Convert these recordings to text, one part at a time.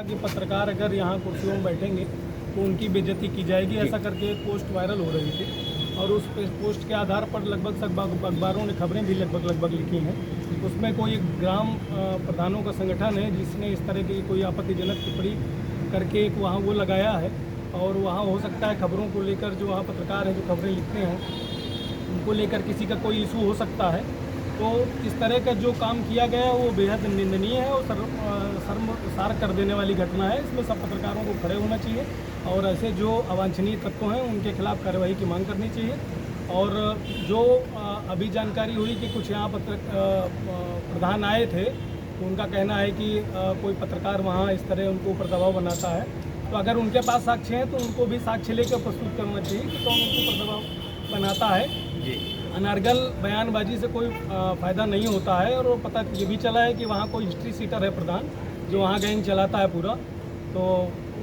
कि पत्रकार अगर यहाँ कुर्सियों में बैठेंगे तो उनकी बेइज्जती की जाएगी, ऐसा करके पोस्ट वायरल हो रही थी। और उस पोस्ट के आधार पर लगभग सब अखबारों ने खबरें भी लगभग लिखी हैं। उसमें कोई ग्राम प्रधानों का संगठन है जिसने इस तरह की कोई आपत्तिजनक टिप्पणी करके एक वहाँ वो लगाया है। और वहाँ हो सकता है खबरों को लेकर जो वहाँ पत्रकार हैं जो खबरें लिखते हैं उनको लेकर किसी का कोई इशू हो सकता है। तो इस तरह का जो काम किया गया है वो बेहद निंदनीय है और शर्मसार कर देने वाली घटना है। इसमें सब पत्रकारों को खड़े होना चाहिए और ऐसे जो अवांछनीय तत्व हैं उनके खिलाफ कार्रवाई की मांग करनी चाहिए। और जो अभी जानकारी हुई कि कुछ यहाँ प्रधान आए थे तो उनका कहना है कि कोई पत्रकार वहाँ इस तरह उनको ऊपर दबाव बनाता है। तो अगर उनके पास साक्ष्य हैं तो उनको भी साक्ष्य लेकर प्रस्तुत करना चाहिए कि कौन उनको ऊपर दबाव बनाता है। जी, अनर्गल बयानबाजी से कोई फ़ायदा नहीं होता है। और वो पता ये भी चला है कि वहाँ कोई हिस्ट्री सीटर है प्रधान जो वहाँ गैंग चलाता है पूरा, तो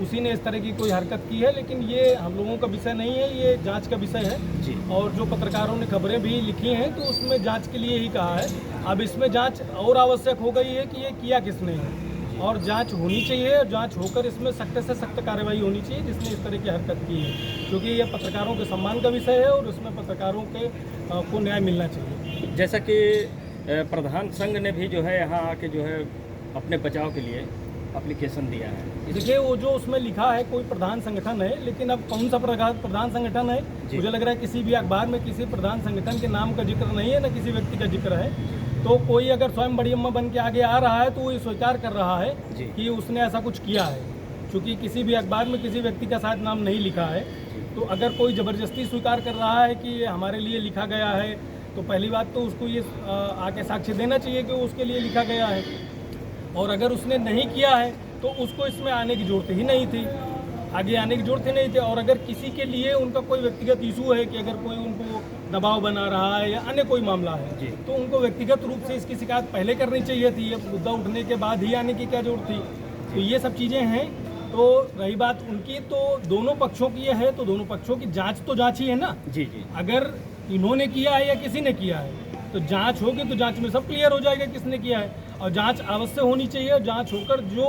उसी ने इस तरह की कोई हरकत की है। लेकिन ये हम लोगों का विषय नहीं है, ये जांच का विषय है जी। और जो पत्रकारों ने खबरें भी लिखी हैं तो उसमें जांच के लिए ही कहा है। अब इसमें जांच और आवश्यक हो गई है कि ये किया किसने है और जांच होनी चाहिए। जांच होकर इसमें सख्त से सख्त कार्रवाई होनी चाहिए जिसने इस तरह की हरकत की है, क्योंकि ये पत्रकारों के सम्मान का विषय है और उसमें पत्रकारों के को न्याय मिलना चाहिए। जैसा कि प्रधान संघ ने भी जो है यहाँ आके जो है अपने बचाव के लिए एप्लीकेशन दिया है। देखिए वो जो उसमें लिखा है कोई प्रधान संगठन है, लेकिन अब कौन सा प्रधान संगठन है मुझे लग रहा है किसी भी अखबार में किसी प्रधान संगठन के नाम का जिक्र नहीं है, न किसी व्यक्ति का जिक्र है। तो कोई अगर स्वयं बड़ी अम्मा बन के आगे आ रहा है तो वो स्वीकार कर रहा है कि उसने ऐसा कुछ किया है, क्योंकि किसी भी अखबार में किसी व्यक्ति का शायद नाम नहीं लिखा है। तो अगर कोई ज़बरदस्ती स्वीकार कर रहा है कि ये हमारे लिए लिखा गया है तो पहली बात तो उसको ये आके साक्ष्य देना चाहिए कि उसके लिए लिखा गया है। और अगर उसने नहीं किया है तो उसको इसमें आने की जरूरत ही नहीं थी, आगे आने की जरूरत ही नहीं थी। और अगर किसी के लिए उनका कोई व्यक्तिगत इशू है कि अगर कोई उनको दबाव बना रहा है या अन्य कोई मामला है तो उनको व्यक्तिगत रूप से इसकी शिकायत पहले करनी चाहिए थी। ये मुद्दा उठने के बाद ही आने की क्या जरूरत थी। तो ये सब चीज़ें हैं। तो रही बात उनकी, तो दोनों पक्षों की ये है तो दोनों पक्षों की जाँच तो जाँच ही है ना जी। अगर इन्होंने किया है या किसी ने किया है तो जांच होगी तो जांच में सब क्लियर हो जाएगा किसने किया है। और जांच अवश्य होनी चाहिए और जांच होकर जो